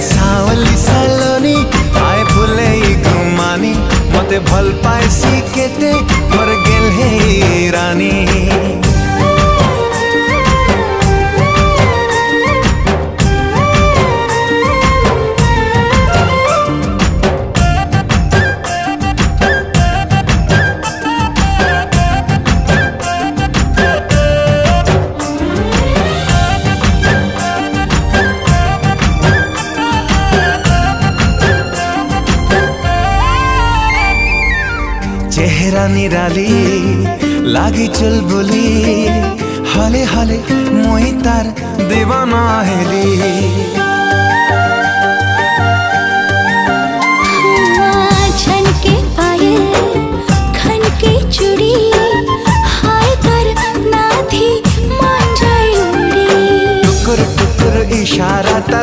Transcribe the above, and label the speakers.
Speaker 1: सावली सलोनी आए फुले घुमानी मते भल पाइसी केते मोर गेल हे रानी। चेहरा निराली लागी चुलबुली हले हले मोहि तार दीवाना हेली।
Speaker 2: छनके पायल खनके चूड़ी हाय कर नाथी मान जाए उड़ी।
Speaker 1: टुकुर टुकुर इशारा